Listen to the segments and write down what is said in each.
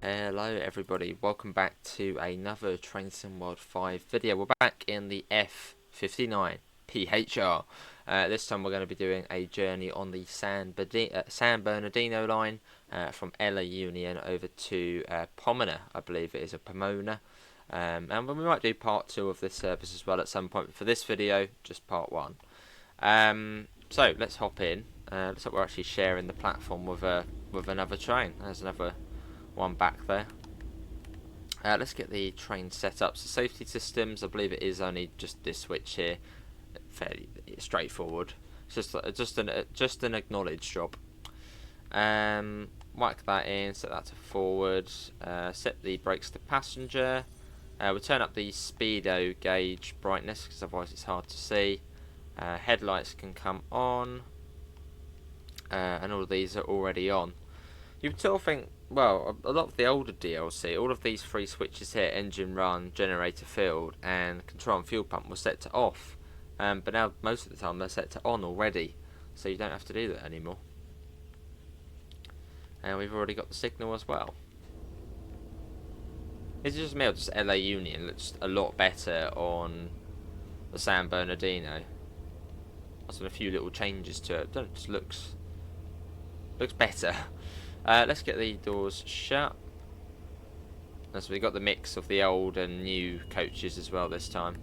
Hello everybody, welcome back to another Train Sim World 5 video. We're back in the F59PHR. This time we're going to be doing a journey on the San Bernardino Line from LA Union over to Pomona, I believe it is, a Pomona. And we might do part 2 of this service as well at some point, but for this video, just part 1. So let's hop in. Looks like we're actually sharing the platform with another train. There's another one back there. Let's get the train set up. So safety systems, I believe it is only just this switch here. Fairly straightforward. It's just an acknowledge job. Whack that in, set that to forward. Set the brakes to passenger. We'll turn up the speedo gauge brightness because otherwise it's hard to see. Headlights can come on. And all of these are already on. You'd sort of think, well, a lot of the older DLC, all of these 3 switches here, engine run, generator field, and control and fuel pump, were set to off. But now, most of the time, they're set to on already, so you don't have to do that anymore. And we've already got the signal as well. It's just me, or just LA Union looks a lot better on the San Bernardino. There's been a few little changes to it, it just looks better. Let's get the doors shut. So we've got the mix of the old and new coaches as well this time.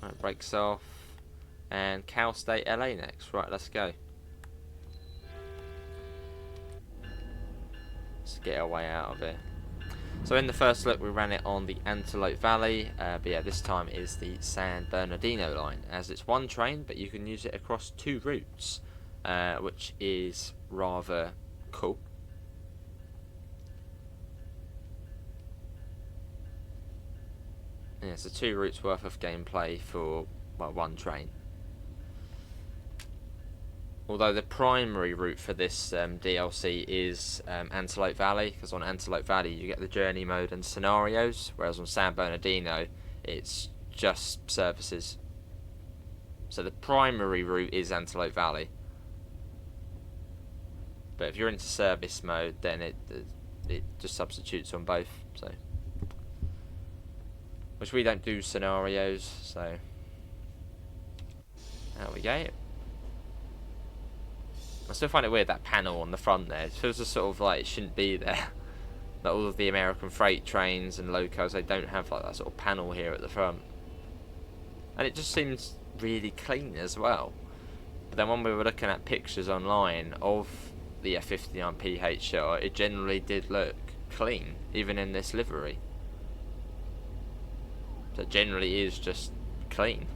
Right, brakes off. And Cal State LA next. Right, let's go. Let's get our way out of here. So in the first look we ran it on the Antelope Valley, but yeah, this time is the San Bernardino line, as it's one train but you can use it across 2 routes, which is rather cool. Yeah, so 2 routes worth of gameplay for, well, one train. Although the primary route for this DLC is Antelope Valley, because on Antelope Valley you get the journey mode and scenarios, whereas on San Bernardino it's just services. So the primary route is Antelope Valley, but if you're into service mode, then it just substitutes on both. So, which we don't do scenarios, so there we go. I still find it weird, that panel on the front there. It feels just sort of like it shouldn't be there. Like all of the American freight trains and locos, they don't have like that sort of panel here at the front. And it just seems really clean as well. But then when we were looking at pictures online of the F59PHR, it generally did look clean, even in this livery. So it generally is just clean.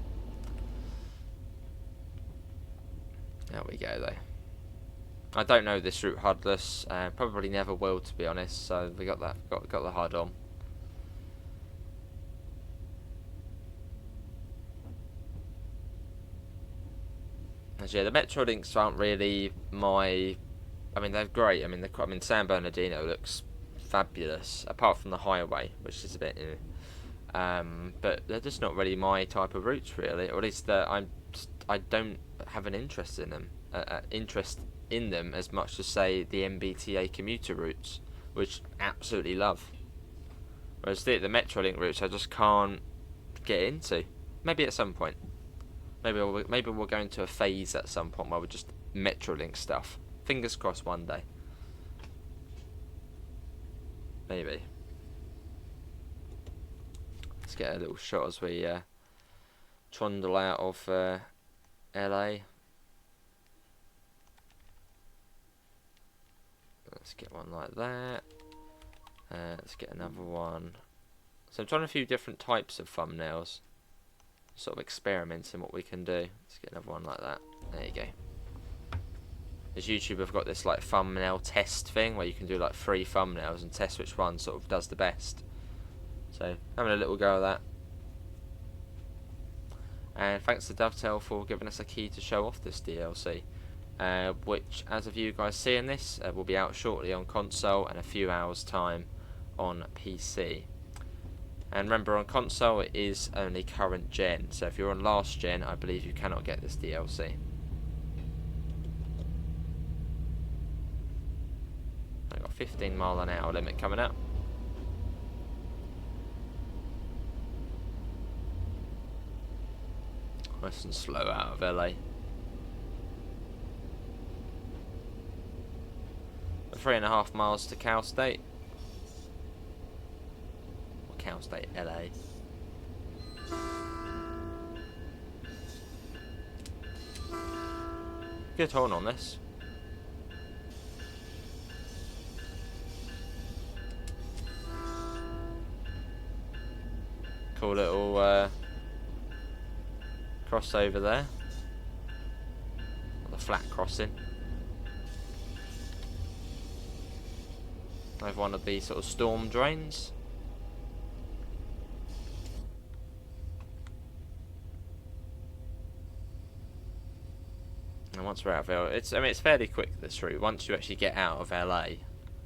There we go though. I don't know this route HUDless, probably never will, to be honest. So we got that, got the HUD on. As yeah, the Metrolinks aren't really my. I mean, they're great. I mean, San Bernardino looks fabulous, apart from the highway, which is a bit. But they're just not really my type of routes, really, or at least I don't have an interest in them. In them as much as, say, the MBTA commuter routes, which I absolutely love. Whereas the Metrolink routes I just can't get into. Maybe at some point. Maybe we'll go into a phase at some point where we're just Metrolink stuff. Fingers crossed one day. Maybe. Let's get a little shot as we trundle out of LA. Let's get one like that. Let's get another one. So I'm trying a few different types of thumbnails. Sort of experimenting what we can do. Let's get another one like that. There you go. As YouTube have got this like thumbnail test thing where you can do like 3 thumbnails and test which one sort of does the best. So having a little go at that. And thanks to Dovetail for giving us a key to show off this DLC. Which, as of you guys seeing this, will be out shortly on console and a few hours time on PC. And remember, on console it is only current gen, so if you're on last gen, I believe you cannot get this DLC. 15 mile an hour limit coming up. Nice and slow out of LA. 3.5 miles to Cal State. Or Cal State, LA. Good horn on this. Cool little crossover there. The flat crossing. I have one of these sort of storm drains. And once we're out of LA, it's fairly quick, this route. Once you actually get out of LA,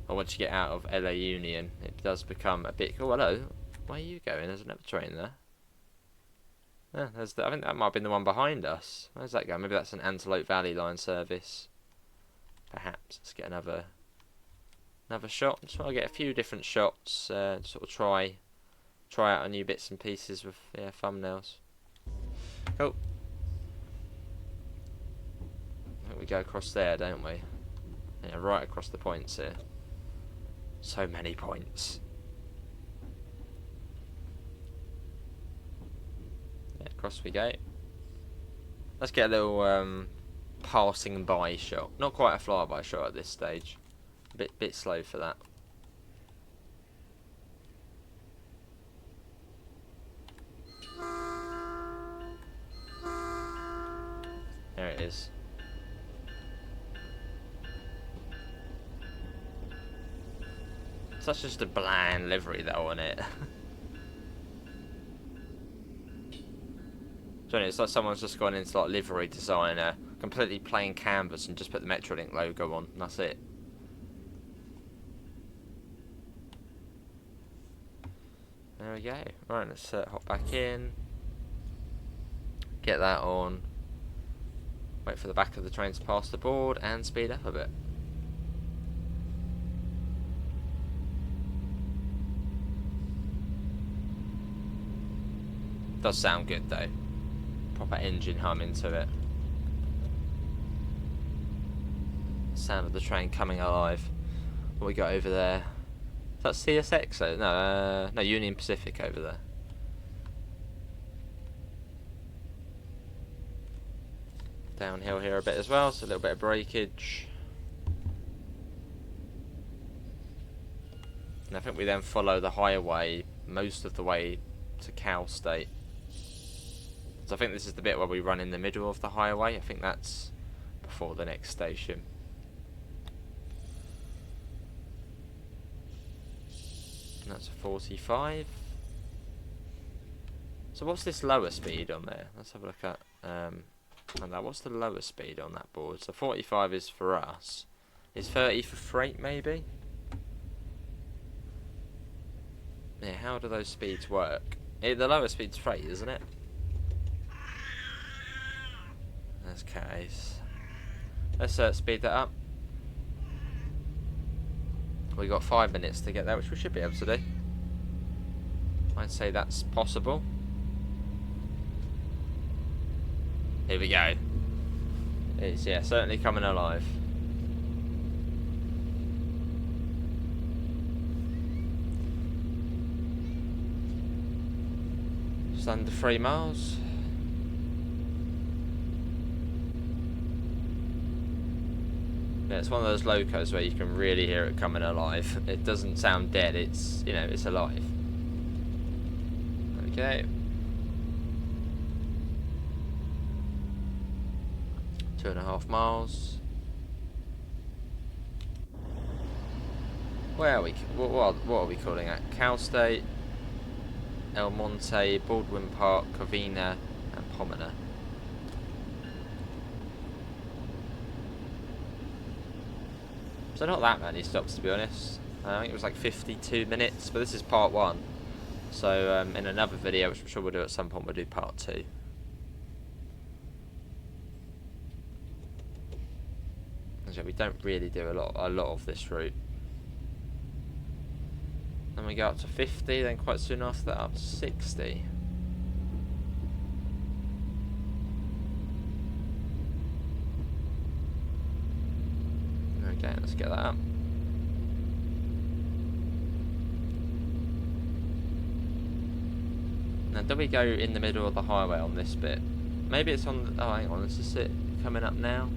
or once you get out of LA Union, it does become a bit. Oh, hello. Where are you going? There's another train there. Yeah, I think that might have been the one behind us. Where's that going? Maybe that's an Antelope Valley Line service. Perhaps. Let's get another shot. Just want to get a few different shots. Sort of try out a new bits and pieces with thumbnails. Cool. I think we go across there, don't we? Yeah, right across the points here. So many points. Yeah, across we go. Let's get a little passing by shot. Not quite a flyby shot at this stage. Bit slow for that. There it is. Such just a bland livery though on it. Johnny, it's like someone's just gone into like livery designer, completely plain canvas, and just put the Metrolink logo on, and that's it. There we go. Right, let's hop back in. Get that on. Wait for the back of the train to pass the board and speed up a bit. Does sound good though. Proper engine hum into it. Sound of the train coming alive. What we got over there? Is that CSX? No, Union Pacific over there. Downhill here a bit as well, so a little bit of breakage. And I think we then follow the highway most of the way to Cal State. So I think this is the bit where we run in the middle of the highway. I think that's before the next station. And that's a 45. So what's this lower speed on there? Let's have a look at what's the lower speed on that board? So 45 is for us. Is 30 for freight maybe? Yeah, how do those speeds work? The lower speed's freight, isn't it? That's case. Let's speed that up. We got 5 minutes to get there, which we should be able to do. I'd say that's possible. Here we go. It's certainly coming alive. Just under 3 miles. Yeah, it's one of those locos where you can really hear it coming alive. It doesn't sound dead, it's, it's alive. Okay. 2.5 miles. Where are we? What are we calling it? Cal State, El Monte, Baldwin Park, Covina, and Pomona. So not that many stops, to be honest. I think it was like 52 minutes, but this is part 1. So in another video, which I'm sure we'll do at some point, we'll do part 2. So we don't really do a lot of this route. Then we go up to 50, then quite soon after that up to 60. Okay, let's get that up. Now, do we go in the middle of the highway on this bit? Maybe it's on... oh, hang on, is this it coming up now?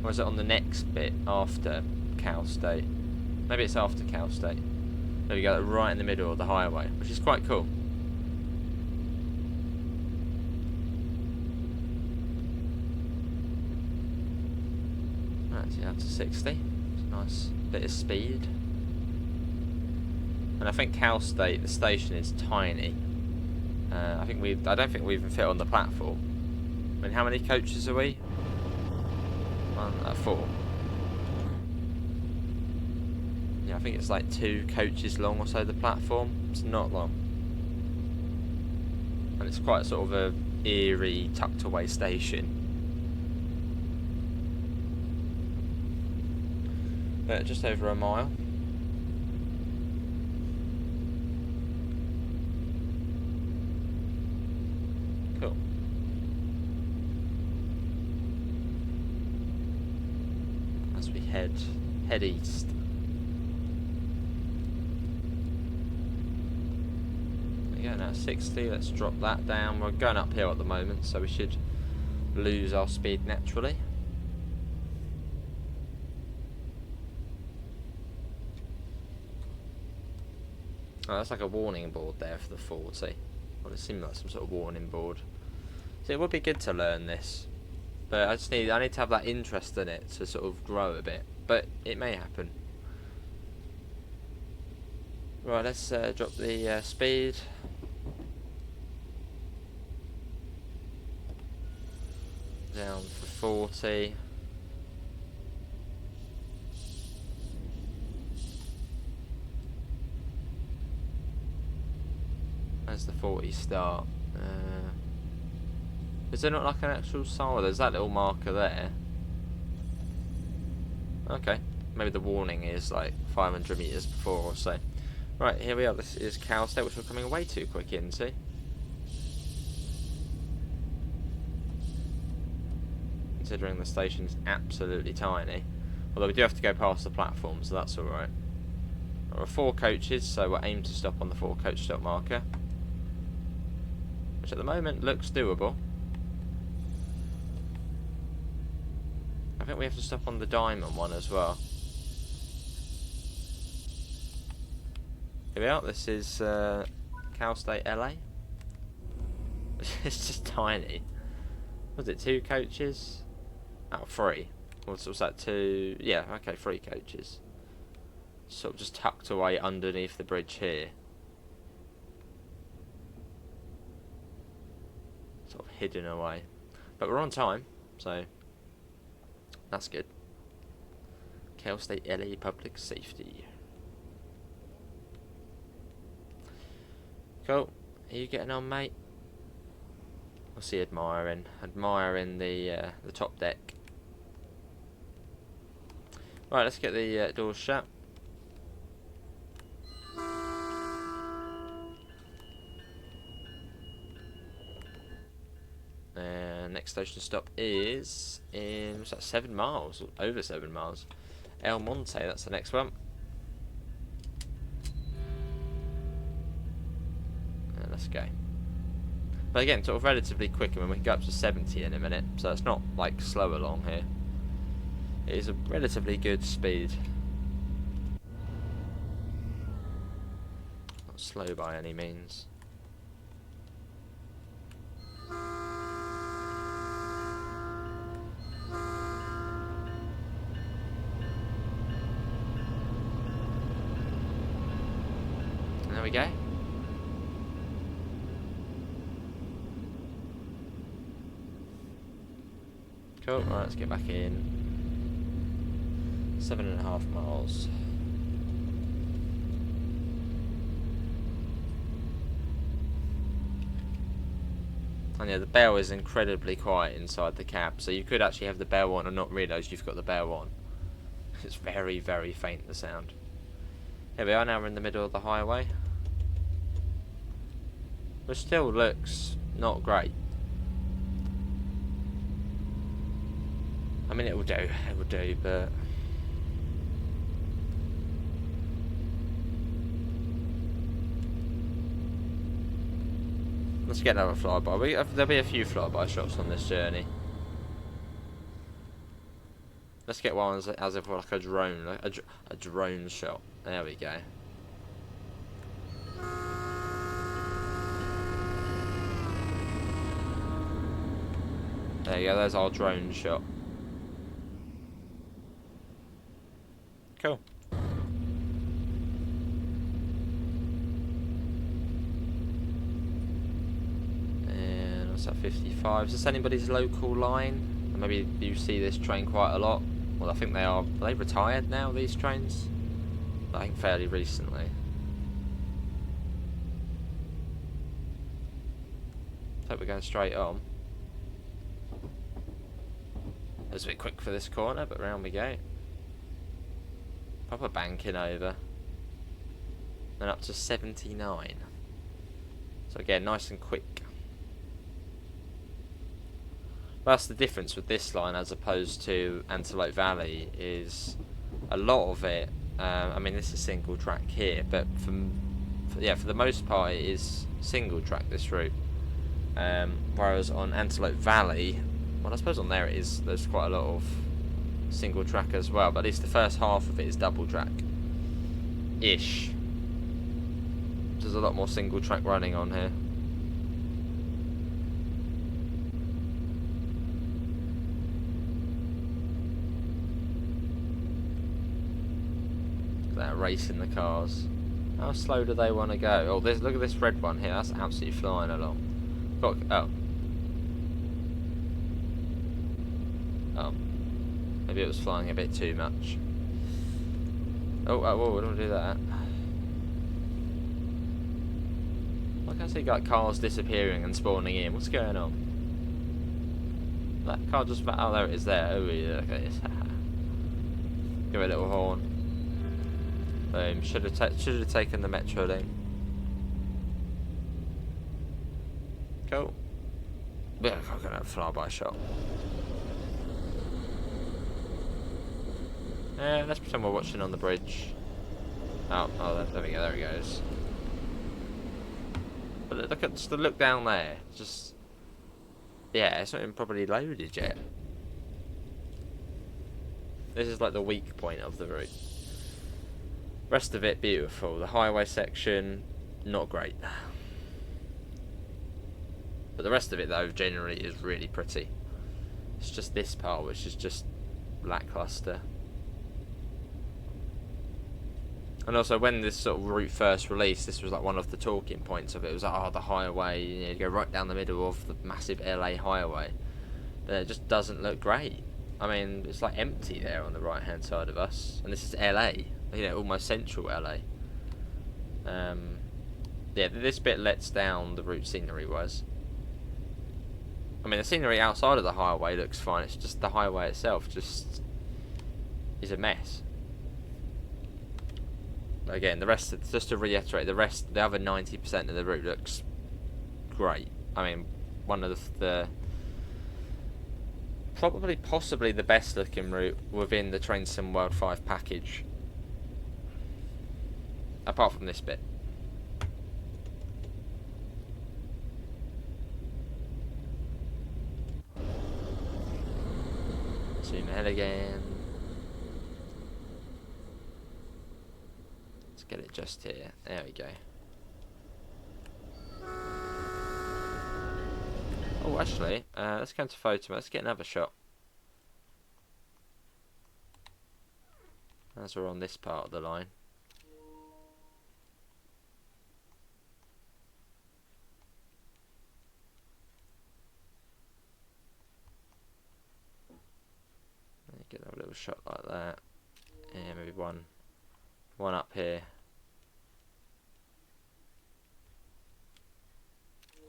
Or is it on the next bit after Cal State? Maybe it's after Cal State. There we go, right in the middle of the highway, which is quite cool. Right, so up to 60. It's a nice bit of speed. And I think Cal State, the station is tiny. I don't think we even fit on the platform. I mean, how many coaches are we? 4. Yeah, I think it's like 2 coaches long or so, the platform. It's not long. And it's quite sort of a eerie, tucked away station. But just over a mile. Cool. As we head east. There we go, now 60, let's drop that down. We're going uphill at the moment, so we should lose our speed naturally. Oh, that's like a warning board there for the 40. Well, it seemed like some sort of warning board. So it would be good to learn this, but I need to have that interest in it to sort of grow a bit. But it may happen. Right, let's drop the speed. Down for 40. Where's the 40 start? Is there not like an actual sign? There's that little marker there. Okay, maybe the warning is like 500 meters before or so. Right, here we are. This is Cal State, which we're coming way too quick into. Considering the station's absolutely tiny. Although we do have to go past the platform, so that's alright. There are 4 coaches, so we'll aim to stop on the 4 coach stop marker. Which at the moment looks doable. I think we have to stop on the diamond one as well. Here we are, this is Cal State LA. It's just tiny. Was it 2 coaches? Oh, 3. What's that, 2? Yeah, okay, 3 coaches. Sort of just tucked away underneath the bridge here. Sort of hidden away. But we're on time, so that's good. Cal State LA Public Safety. Cool. Are you getting on, mate? What's he admiring? Admiring the top deck. Right, let's get the doors shut. Next station stop is in, what's that, 7 miles? Over 7 miles. El Monte, that's the next one. Let's go. But again, sort of relatively quick. I mean, we can go up to 70 in a minute, so it's not like slow along here. It is a relatively good speed. Not slow by any means. And there we go. Cool, right, let's get back in. 7.5 miles. And yeah, the bell is incredibly quiet inside the cab, so you could actually have the bell on and not realise you've got the bell on. It's very, very faint, the sound. Here we are, now we're in the middle of the highway. Which still looks not great. I mean, it will do, but... Let's get another flyby. There'll be a few flyby shots on this journey. Let's get one as if like a drone, a drone shot. There we go. There you go, there's our drone shot. Cool. And what's that, 55? Is this anybody's local line? Maybe you see this train quite a lot. Well, I think are they retired now, these trains? I think fairly recently. Hope we're going straight on. It was a bit quick for this corner, but round we go. Proper banking over. Then up to 79. So again, nice and quick. That's the difference with this line as opposed to Antelope Valley, is a lot of it, I mean this is single track here, but for the most part it is single track, this route. Whereas on Antelope Valley, well I suppose on there there's quite a lot of single track as well, but at least the first half of it is double track-ish. There's a lot more single track running on here. That racing the cars. How slow do they want to go? Oh, look at this red one here. That's absolutely flying along. Oh. Maybe it was flying a bit too much. Oh, we don't do that. Why can't I see like cars disappearing and spawning in? What's going on? That car just... Oh, there it is there. Oh, yeah, look at this. Give it a little horn. Boom. Should have taken the Metrolink. Cool. Yeah, I'm gonna have a flyby shot. Let's pretend we're watching on the bridge. Oh, there we go. There he goes. But look down there. Just, yeah, it's not even properly loaded yet. This is like the weak point of the route. Rest of it beautiful. The highway section, not great. But the rest of it though generally is really pretty. It's just this part which is just lackluster. And also when this sort of route first released, this was like one of the talking points of it. It was like, oh, the highway, you go right down the middle of the massive LA highway. But it just doesn't look great. I mean, it's like empty there on the right hand side of us. And this is LA. You know, almost central LA. Yeah, this bit lets down the route scenery wise. I mean, the scenery outside of the highway looks fine. It's just the highway itself just is a mess. But again, the rest, just to reiterate, the other 90% of the route looks great. I mean, one of the possibly the best looking route within the Train Sim World 5 package. Apart from this bit. Zoom ahead again. Let's get it just here. There we go. Oh, actually, let's go into photo. Let's get another shot. As we're on this part of the line. Get a little shot like that. Yeah, maybe one up here.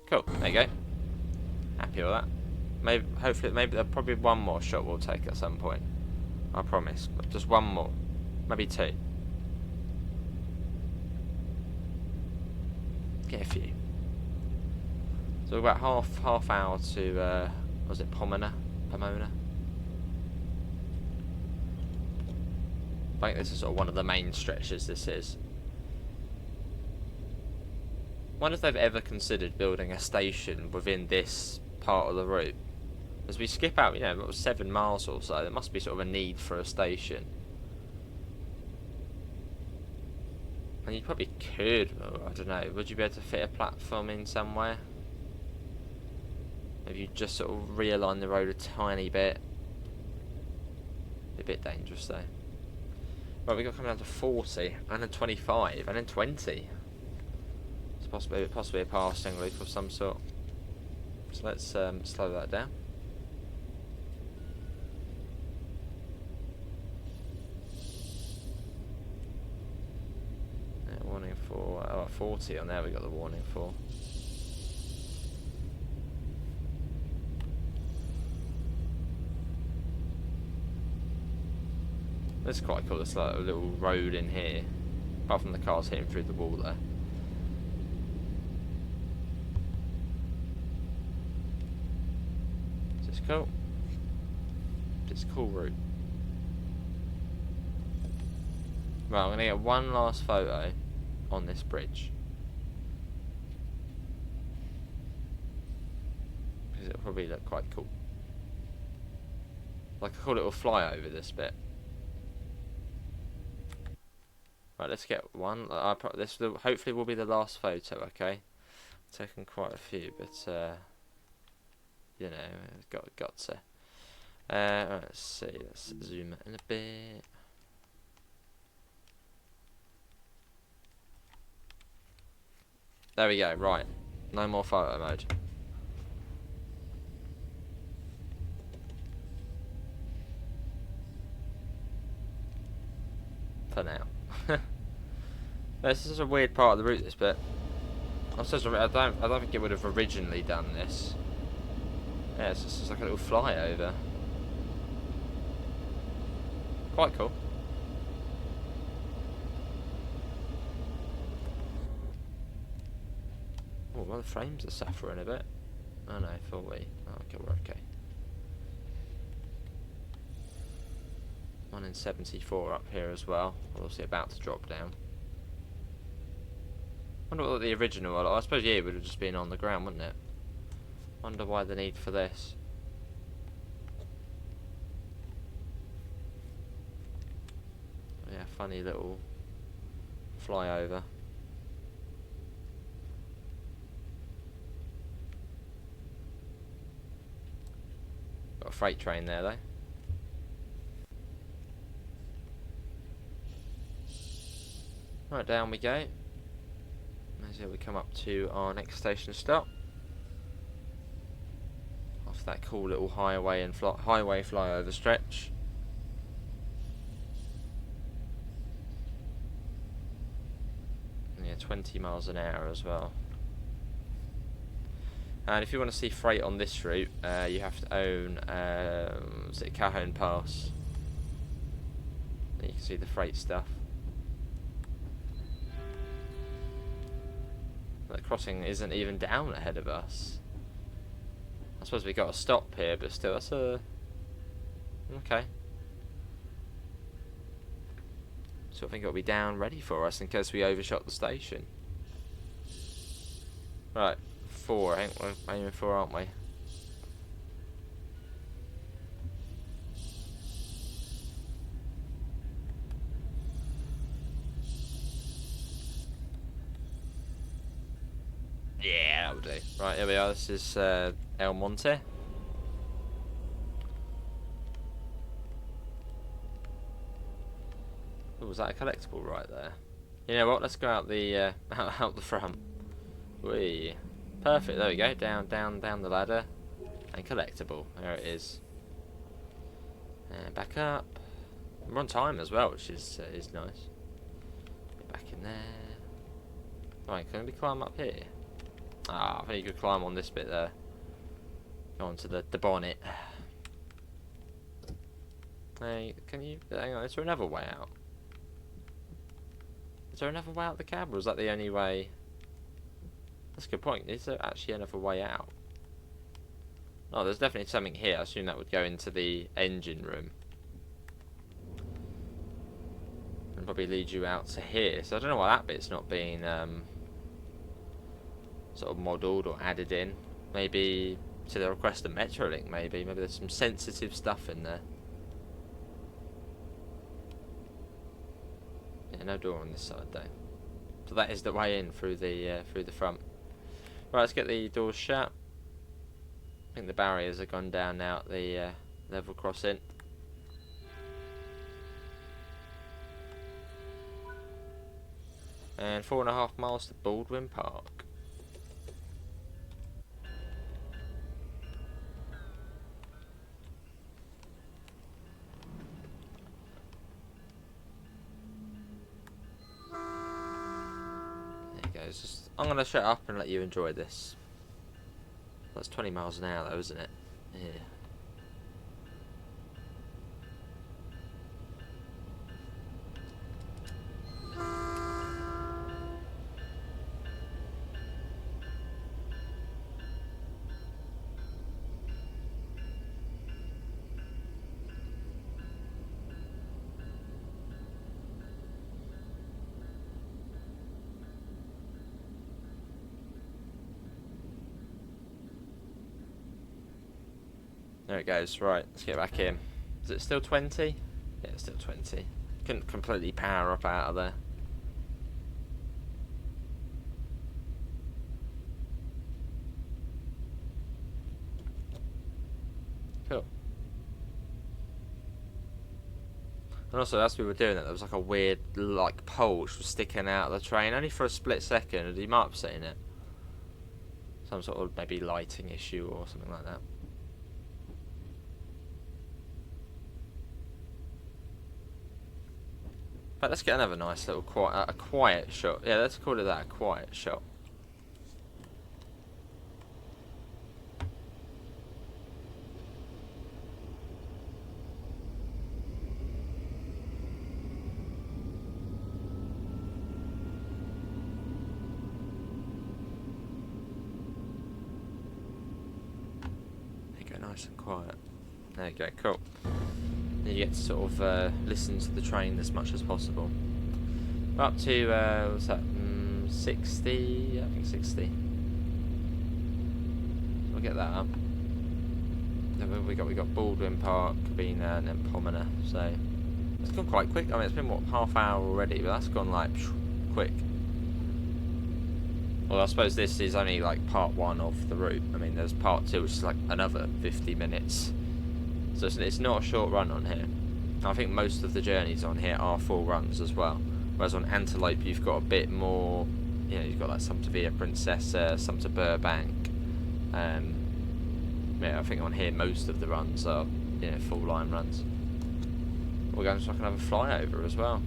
Cool. There you go. Happy with that. Maybe probably one more shot we'll take at some point. I promise. But just one more. Maybe two. get a few. So about half hour to was it Pomona? I think this is sort of one of the main stretches. This is. I wonder if they've ever considered building a station within this part of the route. As we skip out, you know, about 7 miles or so, there must be sort of a need for a station. And you probably could, I don't know, would you be able to fit a platform in somewhere? If you just sort of realign the road a tiny bit. Be a bit dangerous though. Right, we got coming down to 40, and then 25, and then 20. It's possibly a passing loop of some sort. So let's slow that down. Warning for 40 on there. We got the warning for. This is quite cool. It's like a little road in here, apart from the cars hitting through the wall there. This is cool. It's a cool route. Right, I'm gonna get one last photo on this bridge, because it'll probably look quite cool. Like a cool little flyover this bit. Right, let's get one. This hopefully will be the last photo. Okay, taken quite a few, but you know, got to. Right, let's see. Let's zoom in a bit. There we go. Right, no more photo mode. For now. This is a weird part of the route. This bit. I don't think it would have originally done this. Yeah, it's just like a little flyover. Quite cool. Oh, well, the frames are suffering a bit. Oh no, 40. Oh, okay, we're okay. 1 in 74 up here as well. Obviously about to drop down. Wonder what the original was. I suppose, yeah, it would have just been on the ground, wouldn't it? Wonder why the need for this. Yeah, funny little flyover. Got a freight train there though. Right, down we go. As we come up to our next station stop. After that cool little highway and highway flyover stretch. And yeah, 20 miles an hour as well. And if you want to see freight on this route, you have to own is it Cajon Pass. Then you can see the freight stuff. The crossing isn't even down ahead of us. I suppose we got a stop here, but still, that's a okay. So I think it'll be down ready for us in case we overshot the station. Right, 4. I think we're aiming for, aren't we? Yeah, that'll do. Right, here we are. This is El Monte. Oh, was that a collectible right there? You know what? Let's go out the out the front. Whee. Perfect. There we go. Down the ladder, and collectible. There it is. And back up. We're on time as well, which is nice. Get back in there. Right, can we climb up here? Ah, I think you could climb on this bit there. Go onto the bonnet. Hey, can you? Hang on, is there another way out? Is there another way out the cab, or is that the only way? That's a good point. Is there actually another way out? Oh, there's definitely something here. I assume that would go into the engine room. And probably lead you out to here. So I don't know why that bit's not being sort of modelled or added in. Maybe to the request of Metrolink, maybe. Maybe there's some sensitive stuff in there. Yeah, no door on this side though. So that is the way in through the front. Right, let's get the doors shut. I think the barriers have gone down now at the level crossing. And 4.5 miles to Baldwin Park. There you go. I'm going to shut up and let you enjoy this. That's 20 miles an hour though, isn't it? Yeah. There it goes. Right, let's get back in. Is it still 20? Yeah, it's still 20. Couldn't completely power up out of there. Cool. And also, as we were doing it, there was like a weird, like, pole which was sticking out of the train, only for a split second, and you might have seen it. Some sort of maybe lighting issue or something like that. But let's get another nice little quiet shot. Yeah, let's call it that, a quiet shot. There you go, nice and quiet. There you go, cool. You get to sort of listen to the train as much as possible. We're up to what's that? 60, I think 60. We'll get that up. Then we got Baldwin Park, Cabina, and then Pomona. So it's gone quite quick. I mean, it's been what, half hour already, but that's gone like quick. Well, I suppose this is only like part one of the route. I mean, there's part two, which is like another 50 minutes. So it's not a short run on here. I think most of the journeys on here are full runs as well. Whereas on Antelope you've got a bit more, you know, you've got like some to Via Princessa, some to Burbank. Yeah, I think on here most of the runs are, you know, full line runs. We're going to like another flyover as well.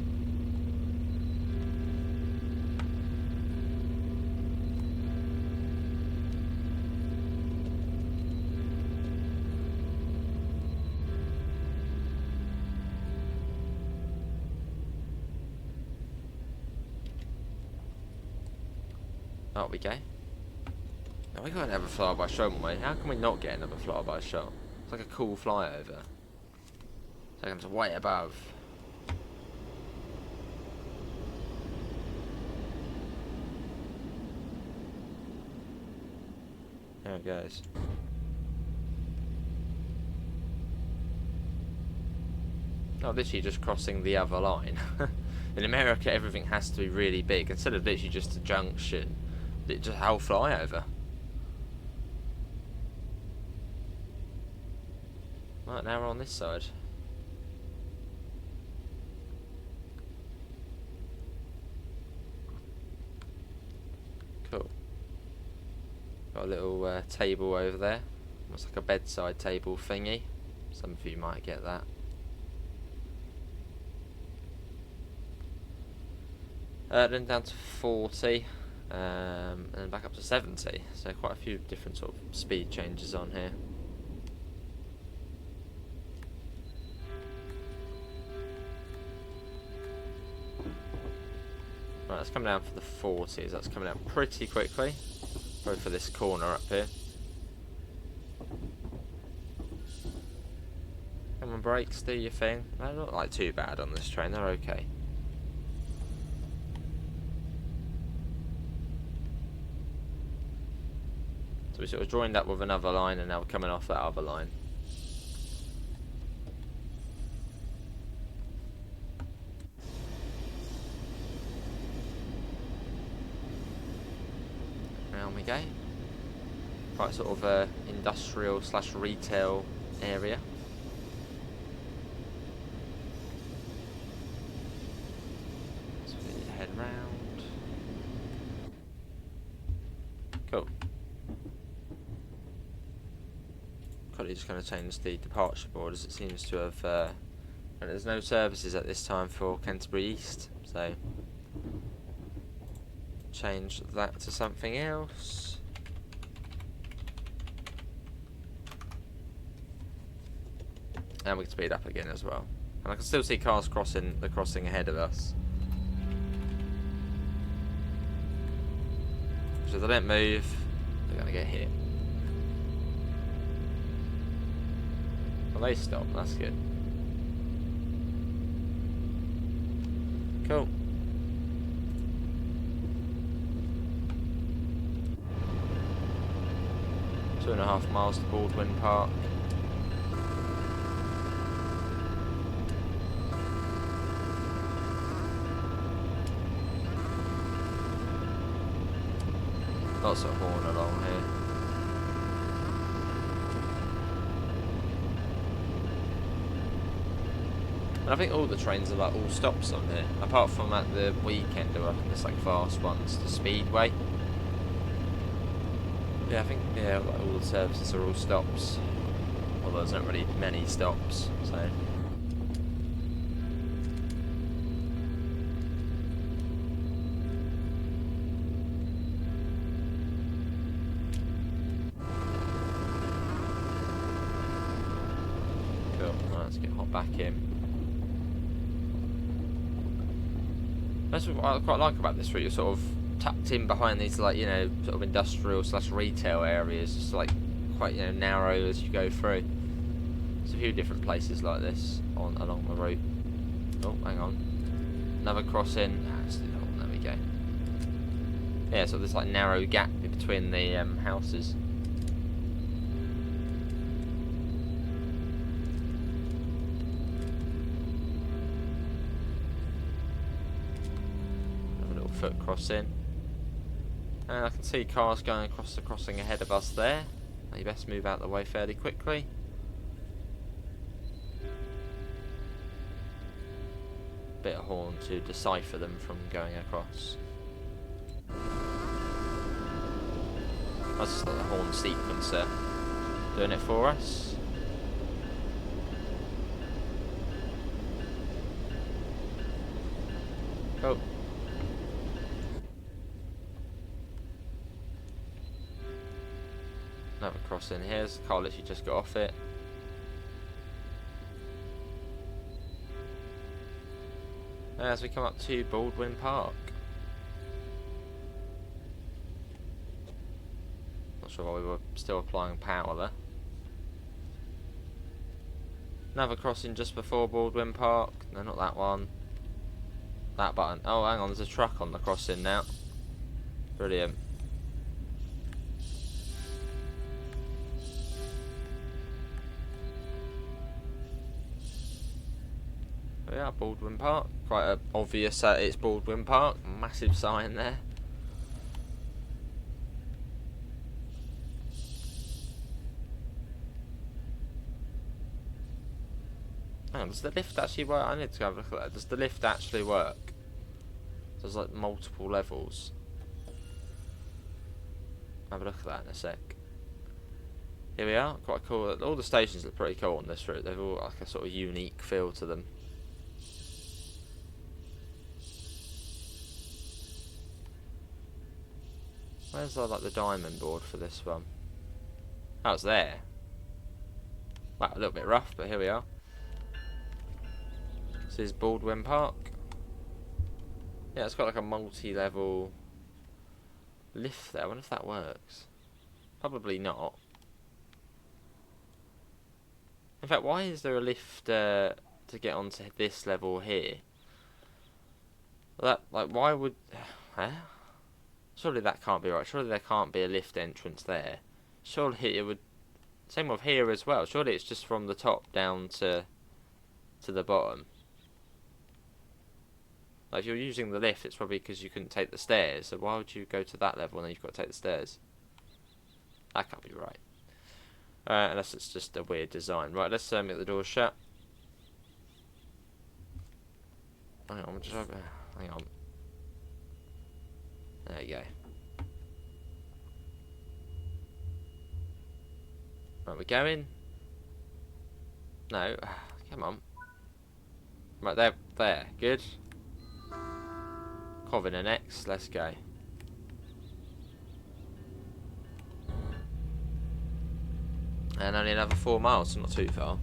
Oh, we go. No, we got another flyby shot, mate. How can we not get another flyby shot? It's like a cool flyover. Taking us way above. There it goes. Oh, literally just crossing the other line. In America, everything has to be really big. Instead of literally just a junction, it's just a whole flyover. Right, now we're on this side. Cool. Got a little table over there. Almost like a bedside table thingy. Some of you might get that. Then down to 40, and then back up to 70. So quite a few different sort of speed changes on here. Right, that's coming down for the 40s. That's coming out pretty quickly. Go for this corner up here. Come on, brakes, do your thing. They're not like too bad on this train, they're okay. So we sort of joined up with another line and now we're coming off that other line. Around we go. Quite sort of a industrial / retail area. So we head round. Cool. Probably just going to change the departure board as it seems to have. And there's no services at this time for Canterbury East, so change that to something else. And we can speed up again as well. And I can still see cars crossing the crossing ahead of us. So if they don't move, they're going to get hit. Well, they stop, that's good. Cool. Two and a half miles to Baldwin Park. Lots of horn along here. And I think all the trains are like all stops on here, apart from at the weekend, or I think there's like fast ones to Speedway. Yeah, I think like all the services are all stops. Although there's not really many stops, so. Cool. Right, let's get hot back in. That's what I quite like about this route. You're sort of tucked in behind these, like, you know, sort of industrial / retail areas, just like quite, you know, narrow as you go through. There's a few different places like this along the route. Oh, hang on, another crossing. There we go. Yeah, so there's like narrow gap between the houses. Foot crossing, and I can see cars going across the crossing ahead of us there. Now you best move out the way fairly quickly. Bit of horn to decipher them from going across. That's just like the horn sequencer doing it for us. Oh. Another crossing here, so the car literally just got off it. As we come up to Baldwin Park. Not sure why we were still applying power there. Another crossing just before Baldwin Park. No, not that one. That button. Oh, hang on, there's a truck on the crossing now. Brilliant. Yeah, Baldwin Park. Quite obvious that it's Baldwin Park. Massive sign there. Hang on, does the lift actually work? I need to have a look at that. Does the lift actually work? There's like multiple levels. Have a look at that in a sec. Here we are. Quite cool. All the stations look pretty cool on this route. They've all like a sort of unique feel to them. Where's like the diamond board for this one? Oh, it's there. Wow, a little bit rough, but here we are. This is Baldwin Park. Yeah, it's got like a multi-level lift there. I wonder if that works. Probably not. In fact, why is there a lift to get onto this level here? That, like, why would... Huh? Surely that can't be right. Surely there can't be a lift entrance there. Surely it would... Same with here as well. Surely it's just from the top down to the bottom. Like, if you're using the lift, it's probably because you couldn't take the stairs. So why would you go to that level and then you've got to take the stairs? That can't be right. Unless it's just a weird design. Right, let's get the door shut. Hang on, hang on. There you go. Right, we're going. No, come on. Right, there, good. Covina next, let's go. And only another 4 miles, so not too far.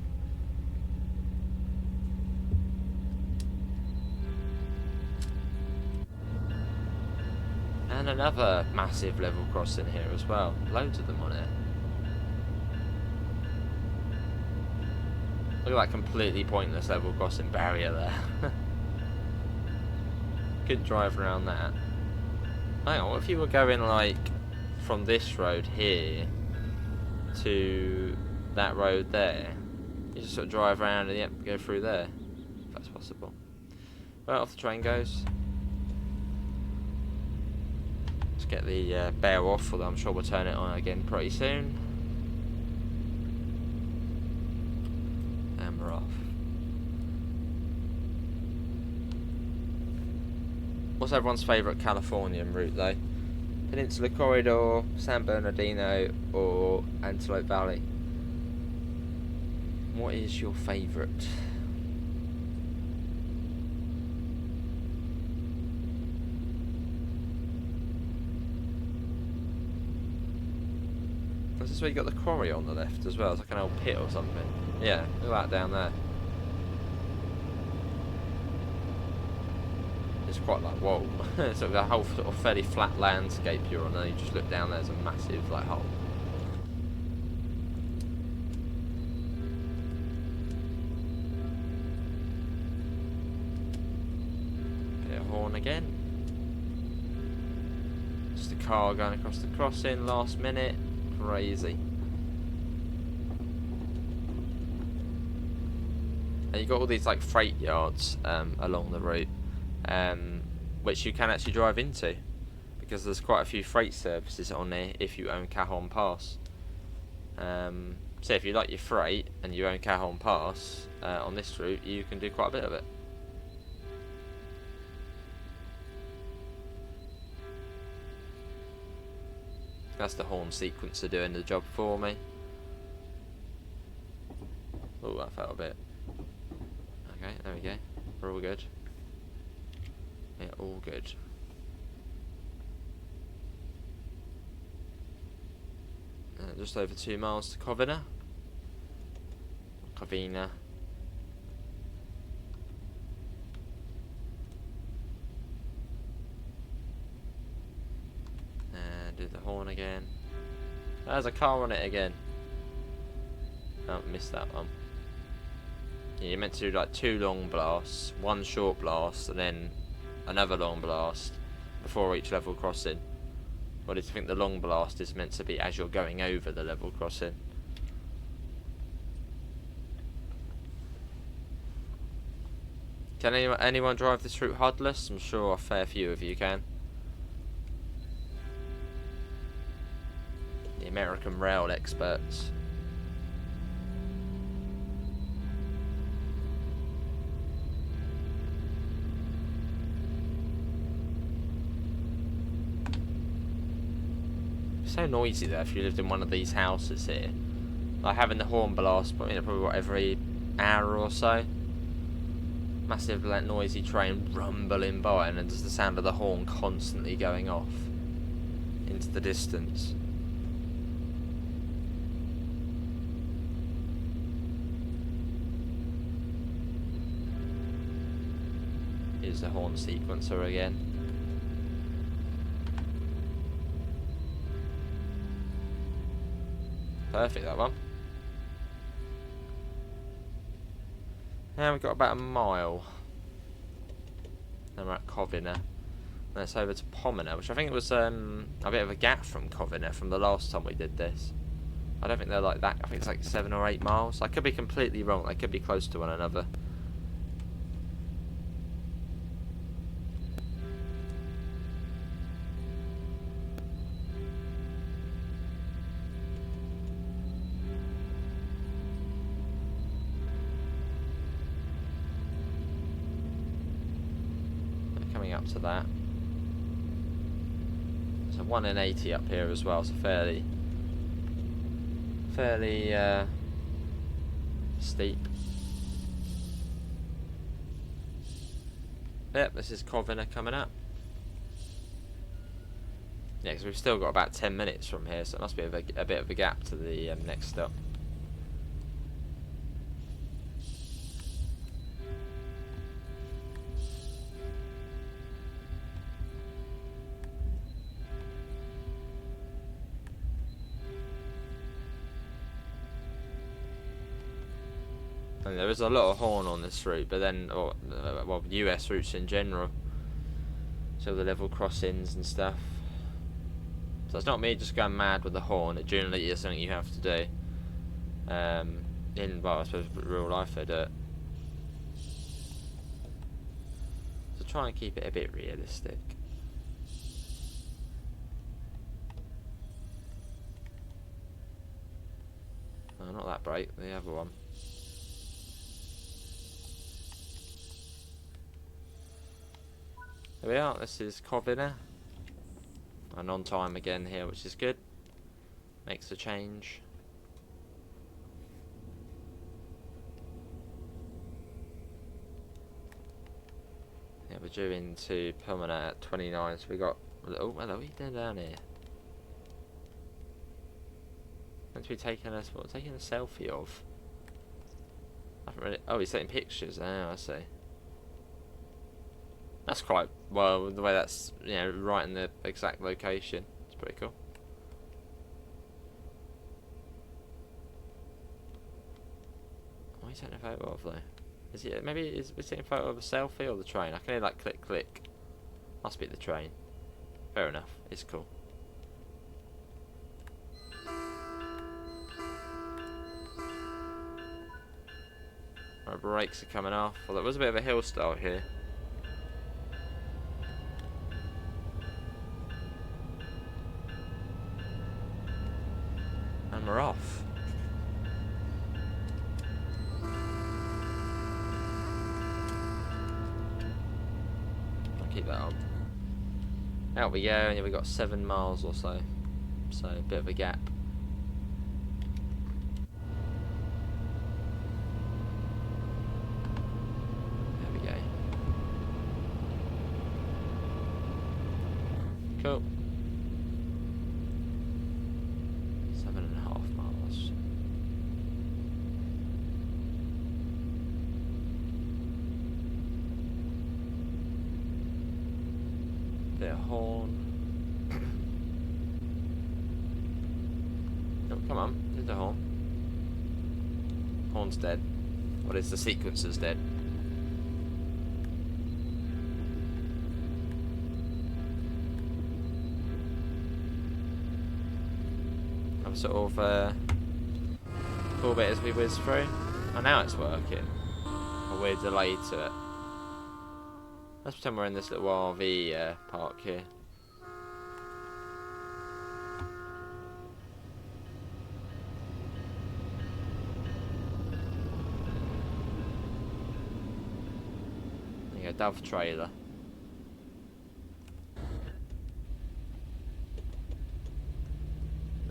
And another massive level crossing here as well. Loads of them on it. Look at that completely pointless level crossing barrier there. Could drive around that. Hang on, what if you were going like from this road here to that road there? You just sort of drive around and yep, go through there. If that's possible. Right, off the train goes. Let's get the bear off, although I'm sure we'll turn it on again pretty soon. And we're off. What's everyone's favourite Californian route though? Peninsula Corridor, San Bernardino, or Antelope Valley? What is your favourite? Is this where you got the quarry on the left as well? It's like an old pit or something. Yeah, look at that down there. It's quite like, whoa. So the whole sort of fairly flat landscape you're on, and you just look down there, there's a massive like hole. Get a horn again. Just a car going across the crossing, last minute. Crazy. And you've got all these like freight yards along the route. Which you can actually drive into because there's quite a few freight services on there if you own Cajon Pass. So if you like your freight and you own Cajon Pass on this route, you can do quite a bit of it. That's the horn sequencer doing the job for me. Oh, that felt a bit. Okay, there we go. We're all good. Yeah, all good. Just over 2 miles to Covina. And do the horn again. There's a car on it again. Oh, missed that one. Yeah, you're meant to do like 2 long blasts, 1 short blast, and then another long blast before each level crossing. Or do you think the long blast is meant to be as you're going over the level crossing? Can anyone drive this route HUDless? I'm sure a fair few of you can. The American rail experts. So noisy there if you lived in one of these houses here. Like having the horn blast, but probably what, every hour or so. Massive noisy train rumbling by, and then just the sound of the horn constantly going off into the distance. Here's the horn sequencer again. Perfect, that one. Now we've got about a mile. Then we're at Covina. Then it's over to Pomona, which I think was a bit of a gap from Covina from the last time we did this. I don't think they're like that. I think it's like 7 or 8 miles. I could be completely wrong. They could be close to one another. Coming up to that. There's a 1 in 80 up here as well, so fairly steep. Yep, this is Covina coming up. Yeah, because we've still got about 10 minutes from here, so it must be a bit of a gap to the next stop. And there is a lot of horn on this route, but then, well, US routes in general. So the level crossings and stuff. So it's not me just going mad with the horn. It generally is something you have to do. Well, I suppose real life they do it. So try and keep it a bit realistic. Oh, not that brake, the other one. There we are, this is Covina. And on time again here, which is good. Makes a change. Yeah, we're due into Pomona at 29, so we got... Oh, hello, what are you doing down here? Meant to be taking a selfie of. I haven't really... Oh, he's taking pictures. Oh, I see. That's quite well the way that's, you know, right in the exact location. It's pretty cool. What are you taking a photo of though? Is it maybe is we taking a photo of a selfie or the train? I can hear like click click. Must be the train. Fair enough. It's cool. Our brakes are coming off. Well, there was a bit of a hill start here. And we're off. I'll keep that on. Out we go, and we've got 7 miles or so. So a bit of a gap. There we go. Cool. 7.5 miles. Bit of horn. Oh, come on, there's the horn. Horn's dead. What is the sequencer's dead? I'm sort of cool bit as we whiz through. Oh, now it's working. A weird delay to it. Let's pretend we're in this little RV park here. There you go, Dove trailer.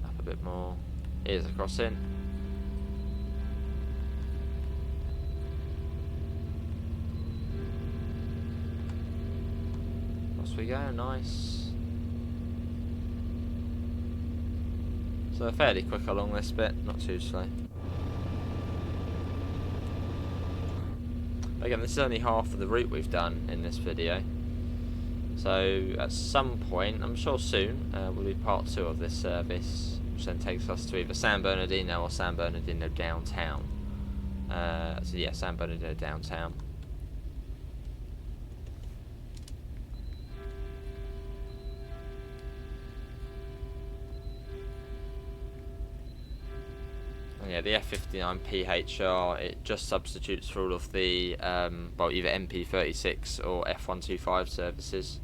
Up a bit more. Here's a crossing. Across we go, nice. So fairly quick along this bit, not too slow. Again, this is only half of the route we've done in this video. So at some point, I'm sure soon, will be part 2 of this service. which then takes us to either San Bernardino or San Bernardino downtown. So yeah, San Bernardino downtown. Yeah, the F59PHR, it just substitutes for all of the, well, either MP36 or F125 services.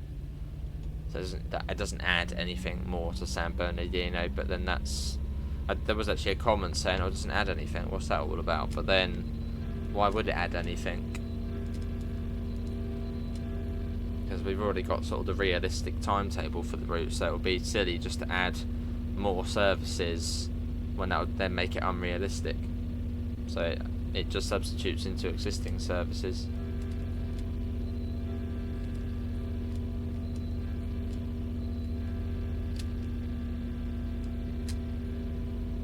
So it doesn't add anything more to San Bernardino, but then that's... there was actually a comment saying, oh, it doesn't add anything, what's that all about? But then, why would it add anything? Because we've already got sort of the realistic timetable for the route, so it would be silly just to add more services when that would then make it unrealistic. So it just substitutes into existing services.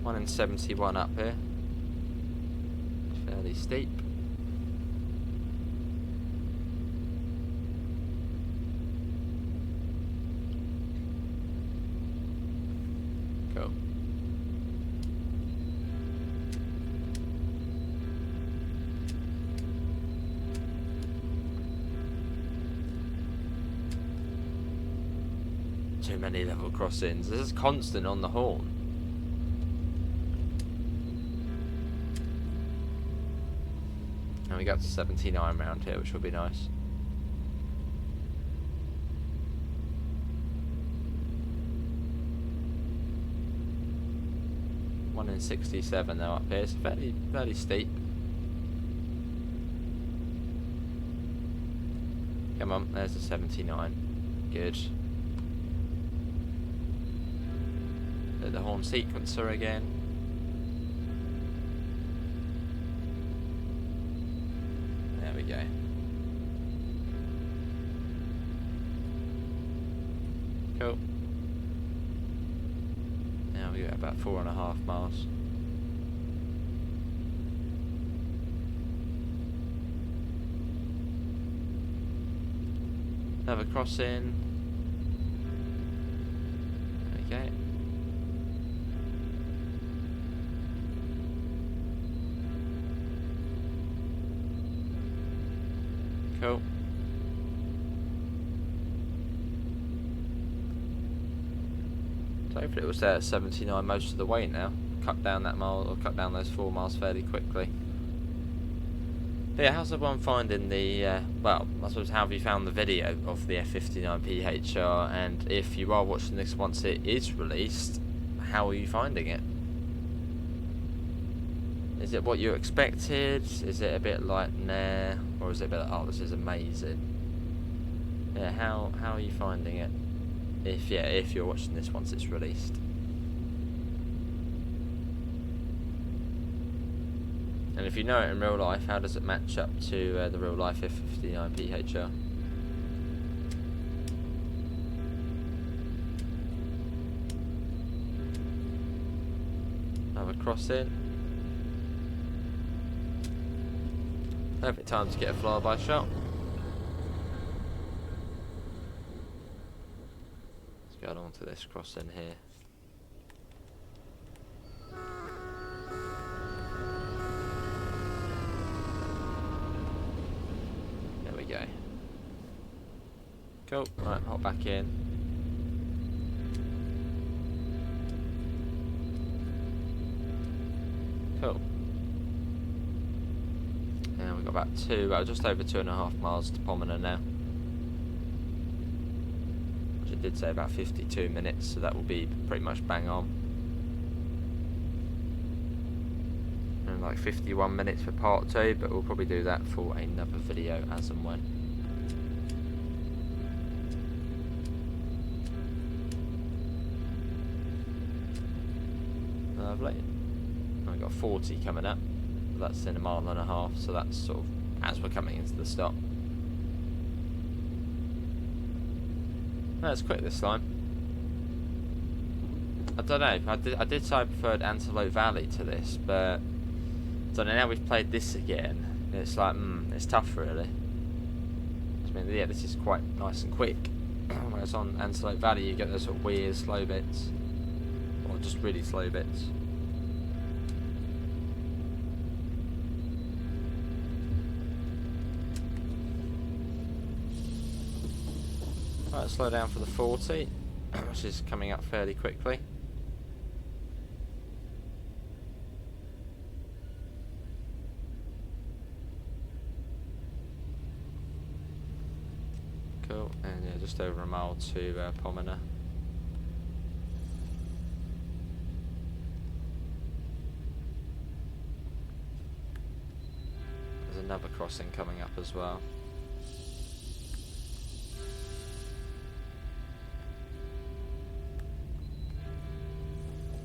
One in 71 up here. Fairly steep. Cool. Too many level crossings. This is constant on the horn. And we got to 79 round here, which will be nice. One in 67 now up here. It's fairly steep. Come on, there's the 79. Good. The horn sequencer again. There we go. Cool. Now we got about 4.5 miles. Another crossing. Okay. Cool. So hopefully it was there at 79 most of the way now. Cut down that mile, or cut down those 4 miles fairly quickly. But yeah, how's everyone finding the, well, I suppose how have you found the video of the F59PHR, and if you are watching this once it is released, how are you finding it? Is it what you expected? Is it a bit like, nah? Or is it a bit like, oh, this is amazing? Yeah, how are you finding it? If you're watching this once it's released. And if you know it in real life, how does it match up to the real life F59PHR? Another crossing. Perfect time to get a flyby shot. Let's go along to this crossing here. There we go. Cool. Right, hop back in. Cool. And we've got about just over 2.5 miles to Pomona now. Which it did say about 52 minutes, so that will be pretty much bang on. And like 51 minutes for part 2, but we'll probably do that for another video as and when. Lovely. I've got 40 coming up. That's in 1.5 miles, so that's sort of as we're coming into the stop. That's quick this time. I don't know. I did say I preferred Antelope Valley to this, but I don't know. Now we've played this again, it's like it's tough really. I mean, yeah, this is quite nice and quick. Whereas on Antelope Valley, you get those sort of weird slow bits, or just really slow bits. Right, slow down for the 40, which is coming up fairly quickly. Cool, and yeah, just over a mile to Pomona. There's another crossing coming up as well.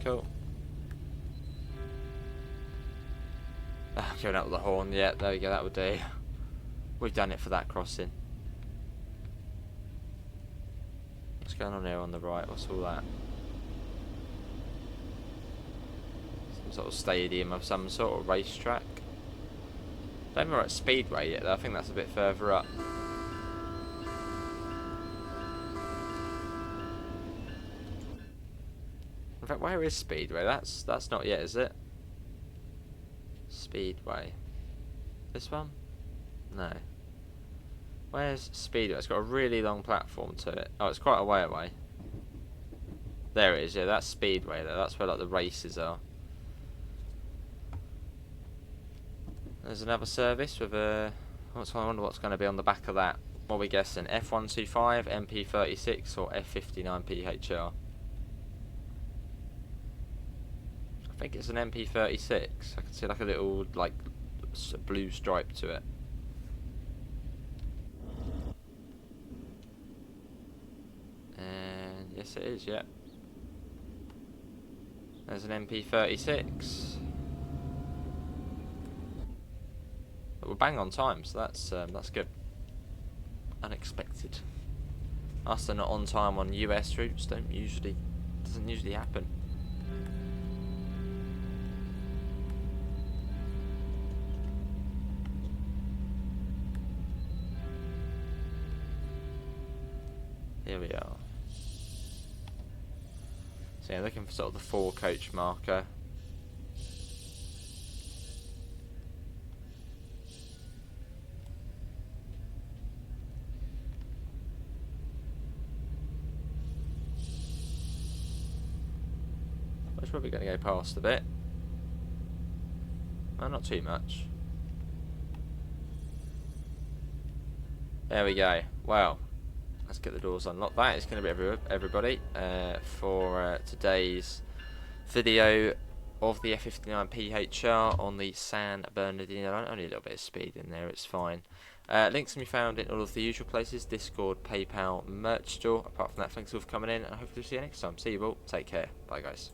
Cool. Going out with the horn, yeah, there we go, that would do. We've done it for that crossing. What's going on here on the right? What's all that? Some sort of stadium of some sort, of racetrack. Don't think we're at Speedway yet though, I think that's a bit further up. In fact, where is Speedway? That's not yet, is it? Speedway. This one? No. Where's Speedway? It's got a really long platform to it. Oh, it's quite a way away. There it is, yeah, that's Speedway though. That's where like the races are. There's another service with a... I wonder what's going to be on the back of that. What are we guessing? F125, MP36 or F59PHR? I think it's an MP36. I can see like a little like blue stripe to it. And yes it is, yeah. There's an MP36. But we're bang on time, so that's good. Unexpected. Us are not on time on US routes doesn't usually happen. Here we are. So yeah, looking for sort of the 4 coach marker. Which probably going to go past a bit. Well, not too much. There we go. Well, let's get the doors unlocked. That is going to be everybody for today's video of the F59PHR on the San Bernardino Line. Only a little bit of speed in there, it's fine. Links can be found in all of the usual places: Discord, PayPal, merch store. Apart from that, thanks all for coming in, and hopefully see you next time. See you all. Take care. Bye, guys.